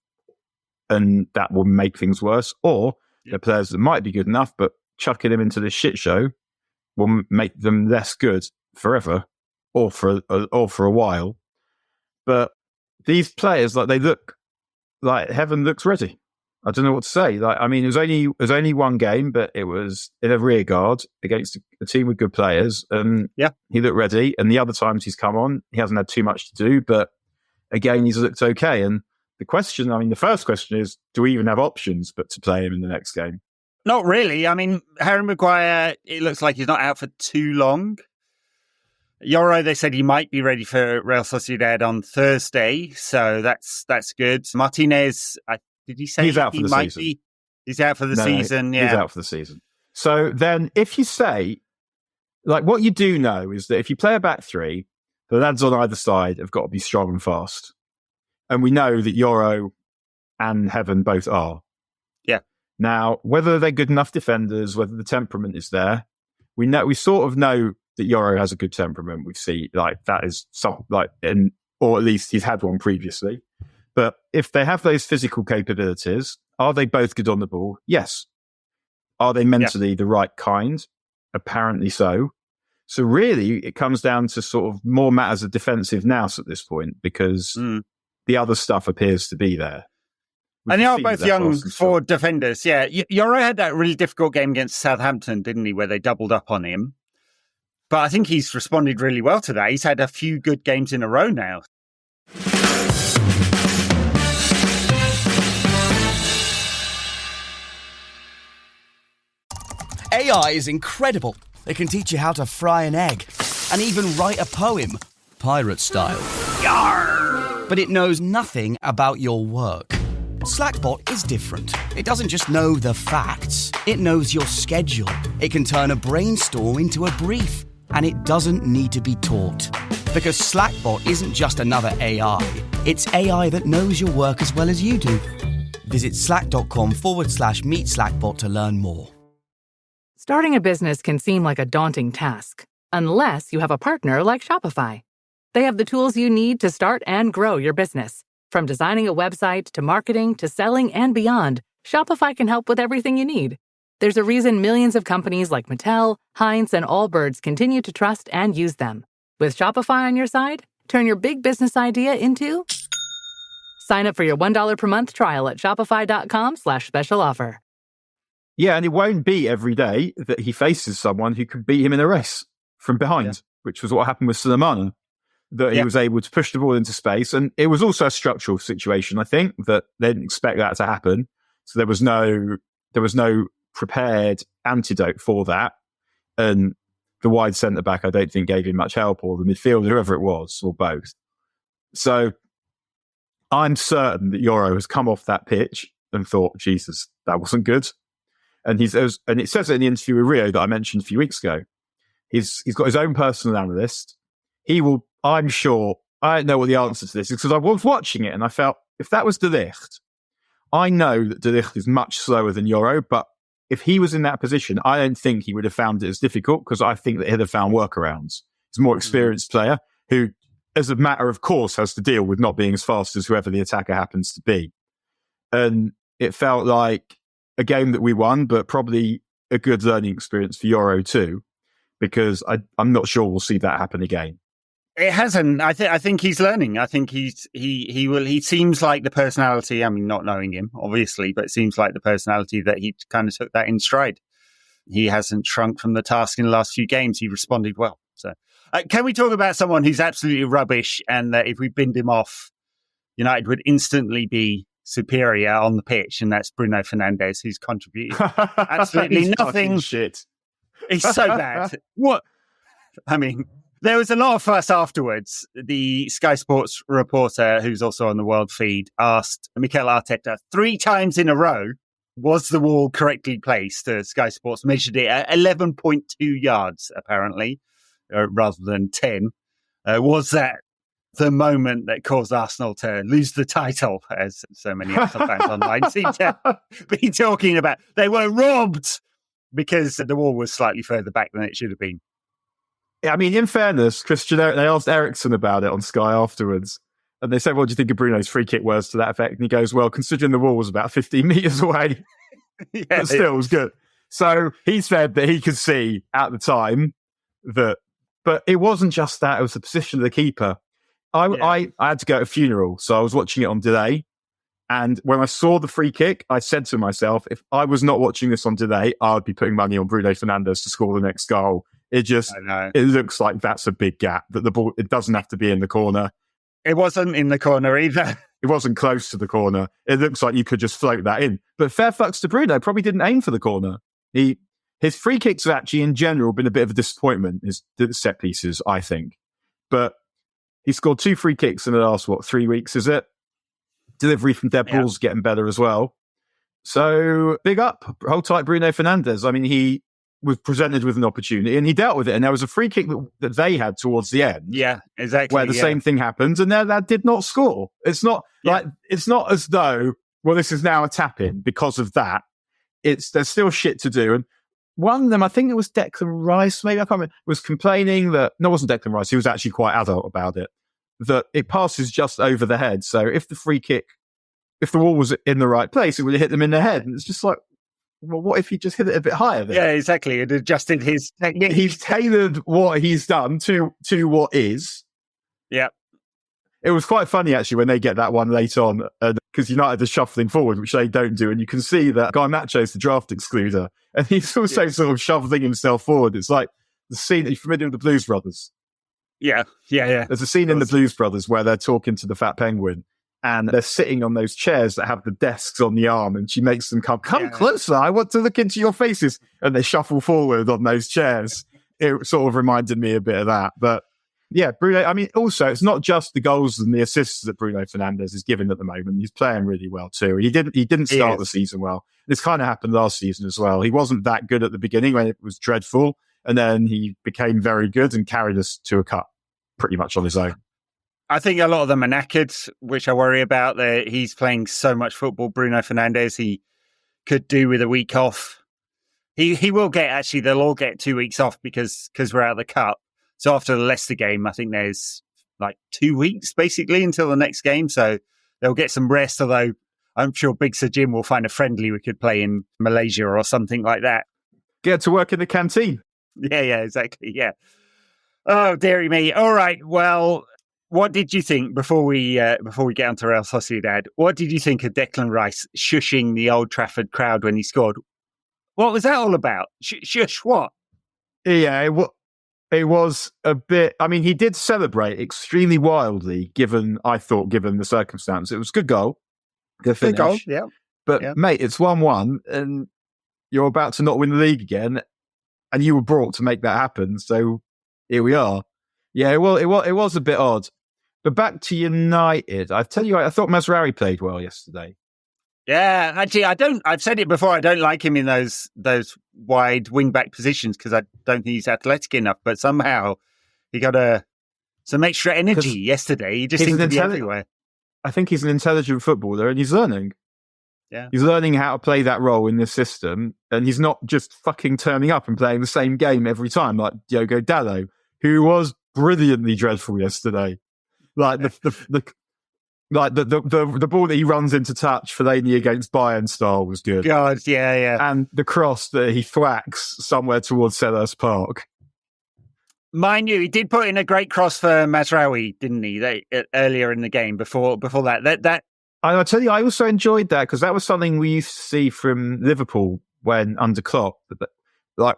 and that will make things worse. Or the players that might be good enough, but chucking them into this shit show will make them less good forever or for a while. But these players, they look like Heaven looks ready. I don't know what to say. It was only one game, but it was in a rear guard against a team with good players. He looked ready. And the other times he's come on, he hasn't had too much to do, but again, he's looked okay. And the first question is, do we even have options but to play him in the next game? Not really. I mean, Harry Maguire, it looks like he's not out for too long. Yoro, they said he might be ready for Real Sociedad on Thursday, so that's good. Martinez, did he say he's out for the season? He's out for the season, yeah. He's out for the season. So then if you say, what you do know is that if you play a back three, the lads on either side have got to be strong and fast. And we know that Yoro and Heaven both are. Yeah. Now, whether they're good enough defenders, whether the temperament is there, we sort of know that Yoro has a good temperament. We see that is or at least he's had one previously. But if they have those physical capabilities, are they both good on the ball? Yes. Are they mentally the right kind? Apparently so. So really, it comes down to sort of more matters of defensive nous at this point, because the other stuff appears to be there. And they are both young forward defenders. Yeah. Yoro had that really difficult game against Southampton, didn't he, where they doubled up on him. But I think he's responded really well to that. He's had a few good games in a row now. AI is incredible. It can teach you how to fry an egg and even write a poem, pirate style. Yarr! But it knows nothing about your work. Slackbot is different. It doesn't just know the facts. It knows your schedule. It can turn a brainstorm into a brief. And it doesn't need to be taught. Because Slackbot isn't just another AI. It's AI that knows your work as well as you do. Visit slack.com/meet Slackbot to learn more. Starting a business can seem like a daunting task, unless you have a partner like Shopify. They have the tools you need to start and grow your business. From designing a website to marketing to selling and beyond, Shopify can help with everything you need. There's a reason millions of companies like Mattel, Heinz, and Allbirds continue to trust and use them. With Shopify on your side, turn your big business idea into... Sign up for your $1 per month trial at shopify.com/special offer. Yeah, and it won't be every day that he faces someone who can beat him in a race from behind, which was what happened with Sulemana, that he was able to push the ball into space. And it was also a structural situation, I think, that they didn't expect that to happen. So there was no prepared antidote for that. And the wide centre-back, I don't think, gave him much help, or the midfielder, whoever it was, or both. So I'm certain that Yoro has come off that pitch and thought, Jesus, that wasn't good. And it says it in the interview with Rio that I mentioned a few weeks ago. He's got his own personal analyst. He will, I'm sure, I don't know what the answer to this is, because I was watching it and I felt, if that was De Ligt, I know that De Ligt is much slower than Yoro, but if he was in that position, I don't think he would have found it as difficult, because I think that he'd have found workarounds. He's a more experienced player who, as a matter of course, has to deal with not being as fast as whoever the attacker happens to be. And it felt like a game that we won, but probably a good learning experience for Yoro too, because I'm not sure we'll see that happen again. It hasn't. I think he's learning. I think he seems like the personality. I mean, not knowing him, obviously, but it seems like the personality that he kind of took that in stride. He hasn't shrunk from the task in the last few games. He responded well. So, can we talk about someone who's absolutely rubbish, and that if we binned him off, United would instantly be superior on the pitch, and that's Bruno Fernandes, who's contributed absolutely nothing. Shit. He's so bad. What? I mean, there was a lot of fuss afterwards. The Sky Sports reporter, who's also on the World feed, asked Mikel Arteta 3 times in a row, was the wall correctly placed? Sky Sports measured it at 11.2 yards, apparently, rather than 10. Was that the moment that caused Arsenal to lose the title, as so many Arsenal fans online seem to be talking about? They were robbed because the wall was slightly further back than it should have been. I mean, in fairness, they asked Ericsson about it on Sky afterwards, and they said, what do you think of Bruno's free kick? Words to that effect. And he goes, well, considering the wall was about 15 metres away, but still it was good. So he said that he could see at the time that, but it wasn't just that, it was the position of the keeper. I had to go to a funeral, so I was watching it on delay. And when I saw the free kick, I said to myself, if I was not watching this on delay, I would be putting money on Bruno Fernandes to score the next goal. It looks like that's a big gap, that the ball, it doesn't have to be in the corner. It wasn't in the corner either. It wasn't close to the corner. It looks like you could just float that in. But fair fucks to Bruno, probably didn't aim for the corner. His free kicks have actually, in general, been a bit of a disappointment, his set pieces, I think. But he scored 2 free kicks in the last, 3 weeks, is it? Delivery from dead balls getting better as well. So, big up. Hold tight, Bruno Fernandes. I mean, he was presented with an opportunity and he dealt with it. And there was a free kick that they had towards the end. Yeah, exactly. Where the same thing happened, and that did not score. It's not it's not as though, well, this is now a tap-in because of that. There's still shit to do. And one of them, I think it was Declan Rice, maybe, I can't remember, was complaining that, no, it wasn't Declan Rice, he was actually quite adult about it, that it passes just over the head. So if the free kick, if the wall was in the right place, it would have hit them in the head. And it's just like, well, what if he just hit it a bit higher then? Yeah, exactly. It adjusted his technique. He's tailored what he's done to what is. Yeah. It was quite funny, actually, when they get that one late on, because United are shuffling forward, which they don't do. And you can see that Guy Macho's the draft excluder. And he's also sort of shoveling himself forward. It's like, the scene, are you familiar with the Blues Brothers? Yeah. There's a scene in the Blues Brothers where they're talking to the Fat Penguin and they're sitting on those chairs that have the desks on the arm, and she makes them come closer. I want to look into your faces. And they shuffle forward on those chairs. It sort of reminded me a bit of that. But yeah, Bruno, I mean, also, it's not just the goals and the assists that Bruno Fernandes is giving at the moment. He's playing really well too. He didn't start the season well. This kind of happened last season as well. He wasn't that good at the beginning when it was dreadful. And then he became very good and carried us to a cup pretty much on his own. I think a lot of them are knackered, which I worry about. He's playing so much football, Bruno Fernandes. He could do with a week off. He will get, actually, they'll all get 2 weeks off because we're out of the cup. So after the Leicester game, I think there's like 2 weeks basically until the next game. So they'll get some rest, although I'm sure Big Sir Jim will find a friendly we could play in Malaysia or something like that. Get to work in the canteen. Yeah, exactly. Yeah. Oh, dearie me. All right. Well, what did you think before we get onto Real Sociedad? What did you think of Declan Rice shushing the Old Trafford crowd when he scored? What was that all about? Shush what? Yeah, it was a bit. I mean, he did celebrate extremely wildly, given the circumstance. It was a good goal. Good finish. Good goal, yeah. But mate, it's 1-1 and you're about to not win the league again, and you were brought to make that happen. So here we are. Yeah, it was a bit odd. But back to United, I tell you, I thought Mazraoui played well yesterday. Yeah, actually, I've said it before. I don't like him in those wide wing back positions because I don't think he's athletic enough. But somehow he got some extra energy yesterday. He just seemed to be everywhere. I think he's an intelligent footballer, and he's learning. Yeah, he's learning how to play that role in this system, and he's not just fucking turning up and playing the same game every time like Diogo Dalot, who was brilliantly dreadful yesterday. Like the ball that he runs into touch, Fellaini against Bayern style, was good. God, yeah. And the cross that he thwacks somewhere towards Selhurst Park. Mind you, he did put in a great cross for Mazraoui, didn't he? Earlier in the game, before that. I'll tell you, I also enjoyed that because that was something we used to see from Liverpool when under Klopp, like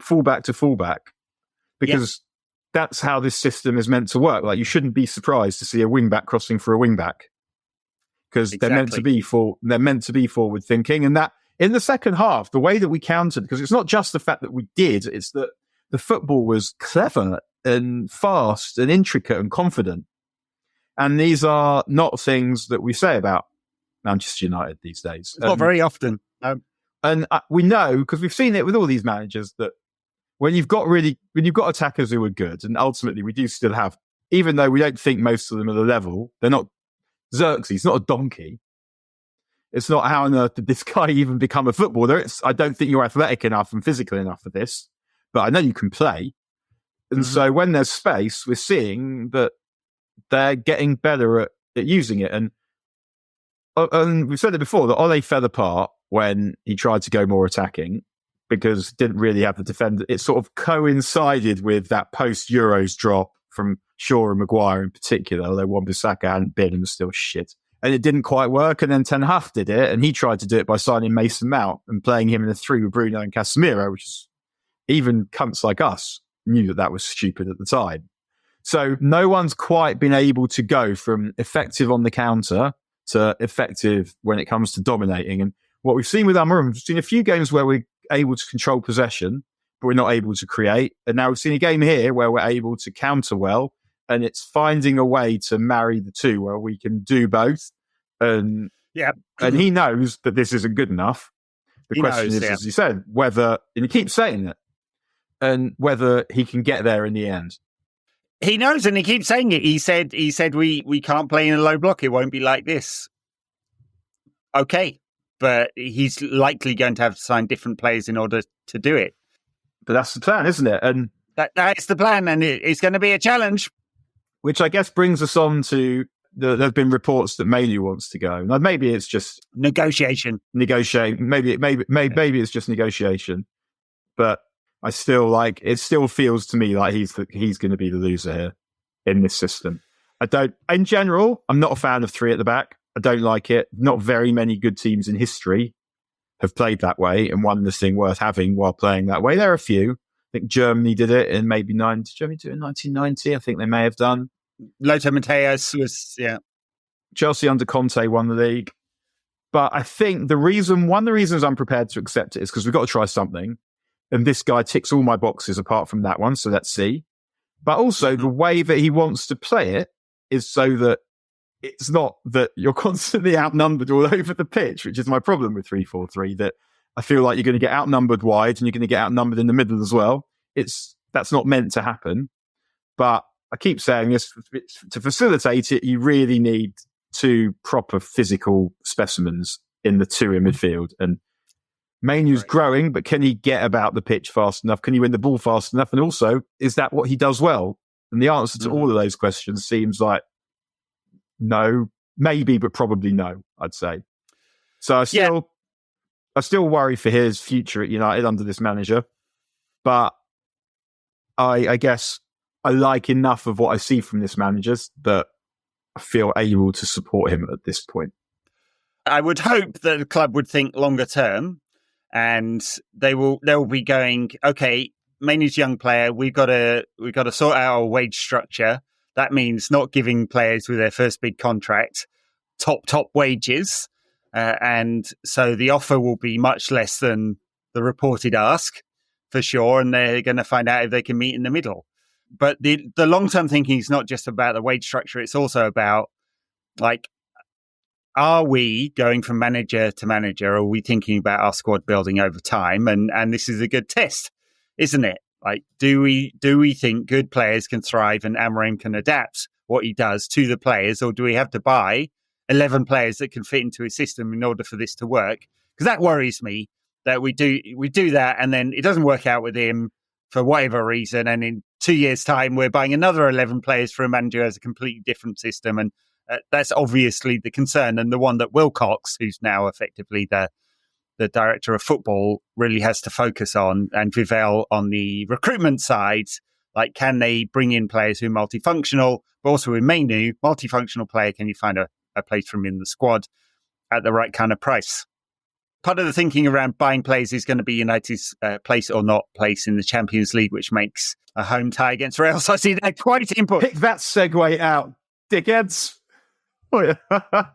fullback to fullback, because. That's how this system is meant to work. Like, you shouldn't be surprised to see a wing back crossing for a wing back because they're meant to be forward thinking. And that in the second half, the way that we countered, because it's not just the fact that we did, it's that the football was clever and fast and intricate and confident. And these are not things that we say about Manchester United these days. Not very often. And we know, because we've seen it with all these managers, that when you've got attackers who are good, and ultimately we do still have, even though we don't think most of them are the level, they're not Xerxes, not a donkey. It's not how on earth did this guy even become a footballer. I don't think you're athletic enough and physical enough for this, but I know you can play. And so when there's space, we're seeing that they're getting better at using it. And we've said it before that Ole fell apart when he tried to go more attacking, because didn't really have the defender. It sort of coincided with that post-Euros drop from Shaw and Maguire in particular, although Wan-Bissaka hadn't been and was still shit. And it didn't quite work, and then Ten Hag did it, and he tried to do it by signing Mason Mount and playing him in a 3 with Bruno and Casemiro, which is, even cunts like us knew that was stupid at the time. So no one's quite been able to go from effective on the counter to effective when it comes to dominating. And what we've seen with Amorim, we've seen a few games where we're able to control possession, but we're not able to create. And now we've seen a game here where we're able to counter well, and it's finding a way to marry the two where we can do both. And he knows that this isn't good enough. The question is, as you said, whether, and he keeps saying it, and whether he can get there in the end. He knows, and he keeps saying it. He said we can't play in a low block. It won't be like this. Okay. But he's likely going to have to sign different players in order to do it. But that's the plan, isn't it? And that's the plan, and it's going to be a challenge. Which I guess brings us on to there have been reports that Manu wants to go. Now, maybe it's just negotiation. Maybe it's just negotiation. But I still it still feels to me like he's going to be the loser here in this system. In general, I'm not a fan of 3 at the back. I don't like it. Not very many good teams in history have played that way and won the thing worth having while playing that way. There are a few. I think Germany did it in maybe did Germany do it in 1990? I think they may have done. Lothar Matthäus was, yeah. Chelsea under Conte won the league. But I think one of the reasons I'm prepared to accept it is because we've got to try something. And this guy ticks all my boxes apart from that one. So let's see. But also the way that he wants to play it is so that it's not that you're constantly outnumbered all over the pitch, which is my problem with 3-4-3, that I feel like you're going to get outnumbered wide and you're going to get outnumbered in the middle as well. That's not meant to happen. But I keep saying this, to facilitate it, you really need two proper physical specimens in the two in midfield. And Mainu's growing, but can he get about the pitch fast enough? Can he win the ball fast enough? And also, is that what he does well? And the answer to all of those questions seems like no, maybe, but probably no, I'd say. So I still worry for his future at United under this manager. But I guess I like enough of what I see from this manager that I feel able to support him at this point. I would hope that the club would think longer term, and they'll be going, okay, Mainu's young player, we've got to sort out our wage structure. That means not giving players with their first big contract top wages, and so the offer will be much less than the reported ask for sure, and they're going to find out if they can meet in the middle. But the long-term thinking is not just about the wage structure, it's also about, like, are we going from manager to manager? Or are we thinking about our squad building over time? And this is a good test, isn't it? Like, do we think good players can thrive and Amorim can adapt what he does to the players, or do we have to buy 11 players that can fit into his system in order for this to work? Because that worries me, that we do that and then it doesn't work out with him for whatever reason, and in 2 years' time we're buying another 11 players for a manager who has a completely different system, and that's obviously the concern, and the one that Wilcox, who's now effectively the director of football, really has to focus on, and Vivell on the recruitment side. Like, can they bring in players who are multifunctional, but also with Mainu, multifunctional player, can you find a place for him in the squad at the right kind of price? Part of the thinking around buying players is going to be United's place or not place in the Champions League, which makes a home tie against Real Sociedad quite important. Pick that segue out, dickheads. Oh, yeah.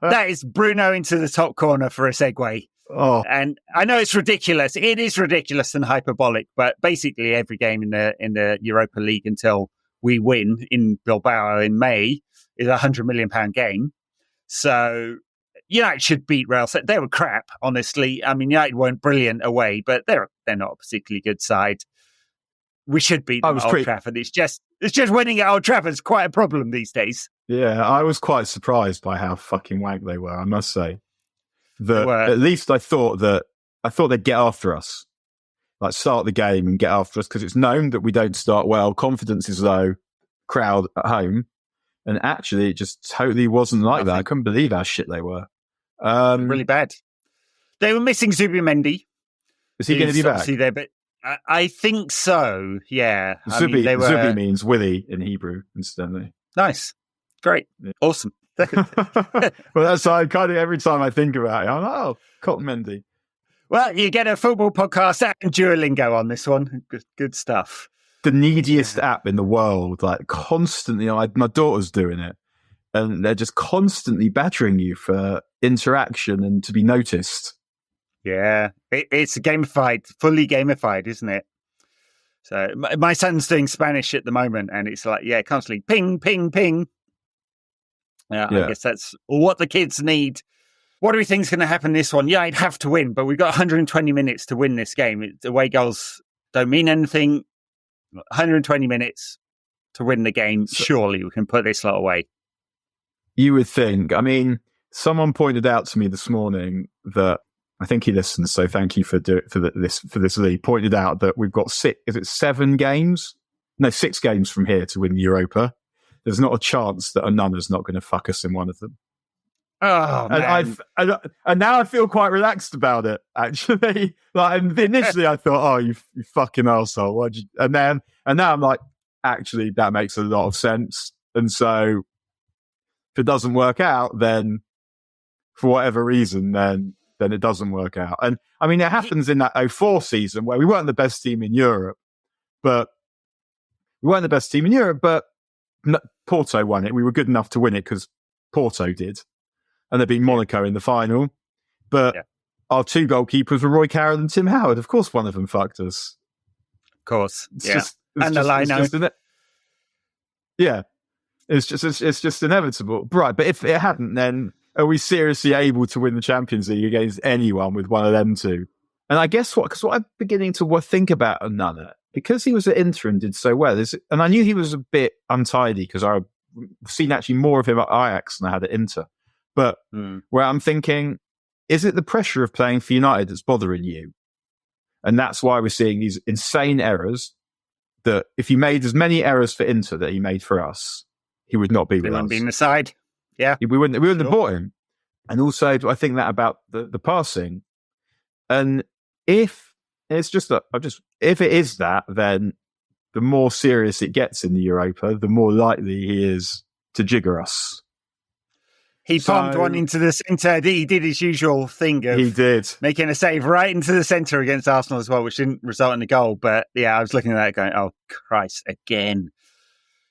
That is Bruno into the top corner for a segue. Oh. And I know it's ridiculous. It is ridiculous and hyperbolic, but basically every game in the Europa League until we win in Bilbao in May is a £100 million game. So United should beat Real Sociedad. They were crap, honestly. I mean, United weren't brilliant away, but they're not a particularly good side. We should beat them at Old Trafford. It's just winning at Old Trafford is quite a problem these days. Yeah, I was quite surprised by how fucking wank they were, I must say. At least I thought they'd get after us. Like, start the game and get after us, because it's known that we don't start well. Confidence is low, crowd at home. And actually, it just totally wasn't like that. I couldn't believe how shit they were. Really bad. They were missing Zubimendi. Is he going to be back? Obviously there, but I think so, yeah. Zubi means Willie in Hebrew, incidentally. Nice. Great. Yeah. Awesome. Well, that's kind of every time I think about it, I'm like, oh, Cotton Mendy. Well, you get a football podcast and Duolingo on this one. Good stuff. The neediest app in the world, like constantly. My daughter's doing it, and they're just constantly battering you for interaction and to be noticed. Yeah, it's fully gamified, isn't it? So my son's doing Spanish at the moment, and it's like, yeah, constantly ping, ping, ping. Yeah, I guess that's what the kids need. What do we think is going to happen this one? Yeah, I'd have to win, but we've got 120 minutes to win this game. Away goals don't mean anything. 120 minutes to win the game. Surely we can put this lot away. You would think. I mean, someone pointed out to me this morning that, I think he listens, so thank you for this league. Pointed out that we've got 7 games? No, 6 games from here to win the Europa. There's not a chance that Onana's not going to fuck us in one of them. Oh, man. And now I feel quite relaxed about it, actually. Like, initially I thought, oh, you fucking arsehole. And now I'm like, actually, that makes a lot of sense. And so if it doesn't work out, then for whatever reason, then it doesn't work out. And I mean, it happens in that 04 season where we weren't the best team in Europe, But we weren't the best team in Europe, but Porto won it. We were good enough to win it because Porto did. And they beat Monaco in the final. But our 2 goalkeepers were Roy Carroll and Tim Howard. Of course, one of them fucked us. Of course. It's just inevitable. Right, but if it hadn't, then are we seriously able to win the Champions League against anyone with one of them two? And I guess what I'm beginning to think about Onana, because he was at Inter and did so well, and I knew he was a bit untidy because I've seen actually more of him at Ajax than I had at Inter. But where I'm thinking, is it the pressure of playing for United that's bothering you? And that's why we're seeing these insane errors that if he made as many errors for Inter that he made for us, he would not be with us. He wouldn't be in the side. Yeah. We wouldn't have bought him. And also, I think that about the passing. And if it is that, then the more serious it gets in the Europa, the more likely he is to jigger us. He palmed one into the centre. He did his usual thing of making a save right into the centre against Arsenal as well, which didn't result in a goal. But yeah, I was looking at that going, oh, Christ, again.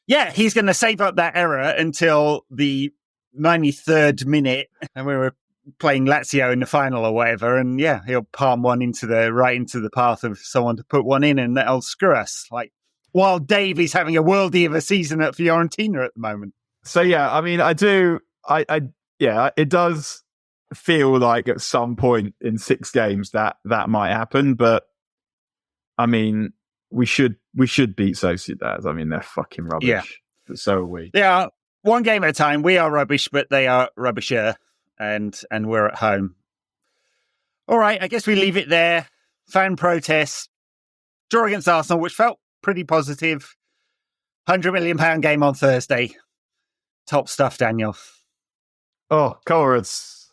Yeah, he's going to save up that error until the 93rd minute, and we were playing Lazio in the final or whatever, and yeah, he'll palm one right into the path of someone to put one in, and that'll screw us. Like, while Dave is having a worldie of a season at Fiorentina at the moment. So yeah, I mean, it does feel like at some point in 6 games that might happen, but I mean, we should beat Sociedad. I mean, they're fucking rubbish. Yeah. But so are we. They are one game at a time. We are rubbish, but they are rubbisher, and we're at home. All right, I guess we leave it there. Fan protests, draw against Arsenal, which felt pretty positive. £100 million game on Thursday. Top stuff, Daniel. Oh, chorus.